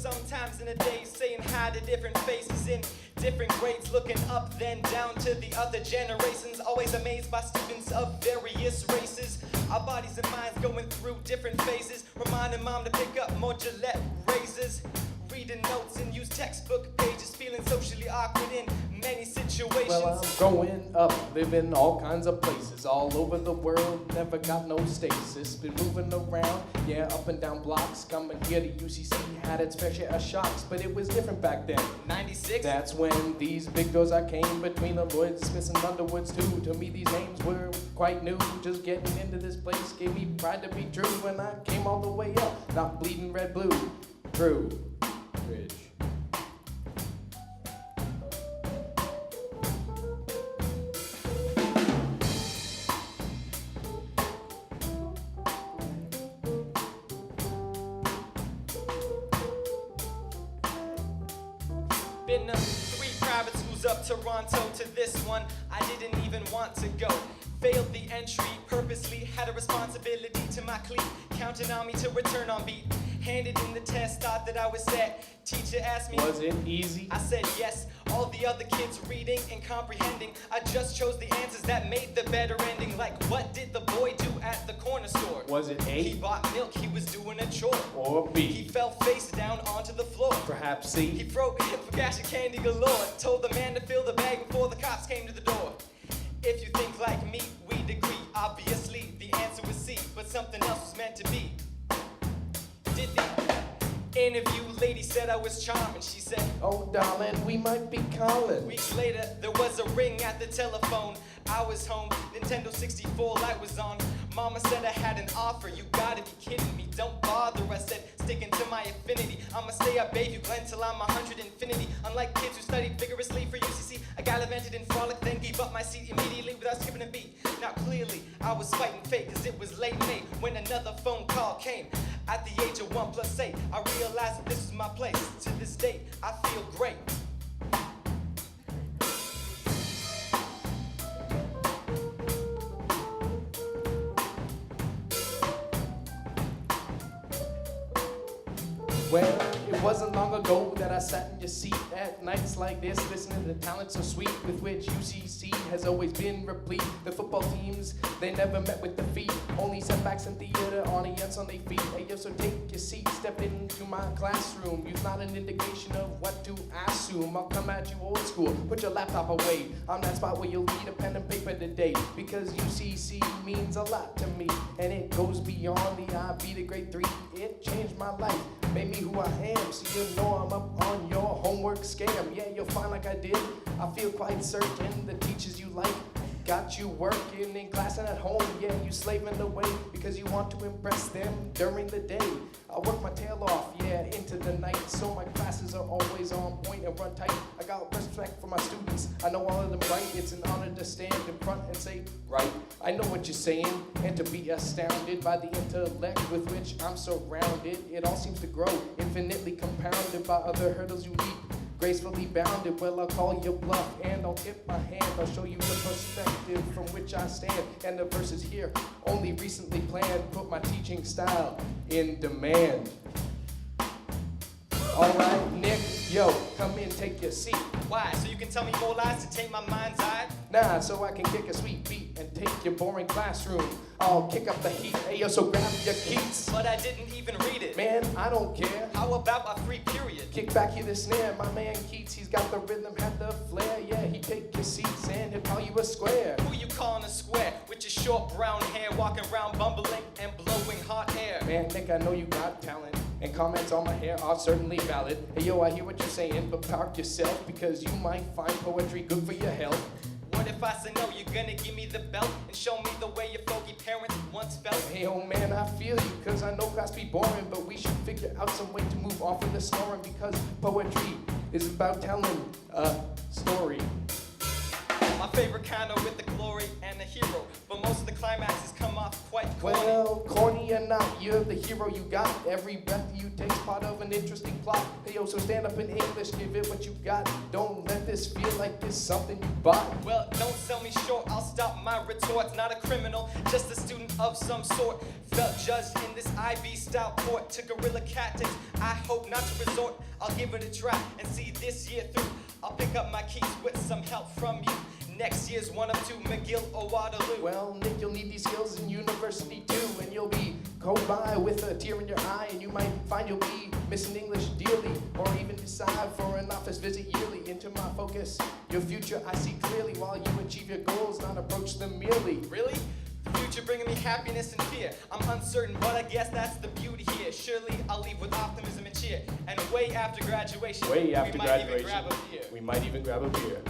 sometimes in a day, saying hi to different faces in different grades, looking up then down to the other generations, always amazed by students of various races. Our bodies and minds going through different phases, reminding mom to pick up more Gillette razors, reading notes and use textbook pages, feeling socially awkward in many situations. Well, I'm growing up, living all kinds of places, all over the world, never got no stasis. Been moving around, yeah, up and down blocks. Coming here to UCC, had its fair share of shocks, but it was different back then. 96? That's when these big doors I came, between the Lloyds, Smiths, and Underwoods too. To me, these names were quite new. Just getting into this place gave me pride to be true. When I came all the way up, not bleeding red, blue. True. Bridge. Been to 3 private schools up Toronto to this one I didn't even want to go. Failed the entry, purposely had a responsibility to my clique, counting on me to return on beat. Handed in the test, thought that I was set. Teacher asked me, was it easy? I said yes. All the other kids reading and comprehending, I just chose the answers that made the better ending. Like, what did the boy do at the corner store? Was it A? He bought milk, he was doing a chore. Or B? He fell face down onto the floor. Perhaps C? He broke for cash and candy galore. Told the man to fill the bag before the cops came to the door. If you think like me, we'd agree. Obviously, the answer was C, but something else was meant to be. Did the interview lady said I was charming. She said, oh darling, we might be calling. Weeks later, there was a ring at the telephone. I was home, Nintendo 64 light was on. Mama said I had an offer, you gotta be kidding me. Don't bother, I said, sticking to my affinity. I'ma stay up, babe, you Glenn, till I'm 100 infinity. Unlike kids who studied vigorously for UCC, I gallivanted and frolicked, then gave up my seat immediately without skipping a beat. Now clearly, I was fighting fate, cause it was late May when another phone call came. At the age of 1 + 8, I realized that this is my place. To this date, I feel great. Well, it wasn't long ago that I sat in your seat at nights like this, listening to talent so sweet with which UCC has always been replete. The football teams, they never met with defeat, only setbacks in theater, audience on their feet. Hey yo, so take your seat, step into my classroom. You're not an indication of what to assume. I'll come at you old school, put your laptop away. I'm that spot where you'll need a pen and paper today, because UCC means a lot to me, and it goes beyond the IB to grade 3. It changed my life, made me who I am, so you know I'm up on your homework scam. Yeah, you'll find like I did, I feel quite certain the teachers you like got you working in class and at home. Yeah, you slaving away because you want to impress them during the day. I work my tail off, yeah, into the night, so my classes are always on point and run tight. I got respect for my students, I know all of them right. It's an honor to stand in front and say, right, I know what you're saying, and to be astounded by the intellect with which I'm surrounded. It all seems to grow, infinitely compounded by other hurdles you leap, gracefully bounded. Well, I'll call your bluff and I'll tip my hand. I'll show you the perspective from which I stand. And the verses here, only recently planned, put my teaching style in demand. Alright, Nick, yo, come in, take your seat. Why? So you can tell me more lies to take my mind's eye? Nah, so I can kick a sweet beat and take your boring classroom. I'll kick up the heat, hey yo, so grab your Keats. But I didn't even read it. Man, I don't care. How about a free period? Kick back here the snare, my man Keats, he's got the rhythm, had the flair. Yeah, he take your seats and he'll call you a square. Who you calling a square? With your short brown hair, walking around bumbling and blowing hot air. Man, Nick, I know you got talent, and comments on my hair are certainly valid. Hey yo, I hear what you're saying, but park yourself, because you might find poetry good for your health. What if I say no, you're gonna give me the belt and show me the way your folky parents once felt? Hey, oh man, I feel you, cause I know class be boring, but we should figure out some way to move off of the snoring, because poetry is about telling a story. My favorite kind of with the glory and the hero, but most of the climaxes come off quite corny. Well, corny or not, you're the hero you got. Every breath you take's part of an interesting plot. Hey yo, so stand up in English, give it what you got. Don't let this feel like it's something you bought. Well, don't sell me short, I'll stop my retorts. Not a criminal, just a student of some sort. Felt judged in this IB-style court to guerrilla tactics. I hope not to resort. I'll give it a try and see this year through. I'll pick up my keys with some help from you. Next year's one of two, McGill or Waterloo. Well, Nick, you'll need these skills in university too, and you'll be cold by with a tear in your eye, and you might find you'll be missing English dearly, or even decide for an office visit yearly. Into my focus, your future I see clearly, while you achieve your goals, not approach them merely. Really? The future bringing me happiness and fear. I'm uncertain, but I guess that's the beauty here. Surely I'll leave with optimism and cheer. And way after graduation, Way after we might graduation, even grab a beer. we might even grab a beer.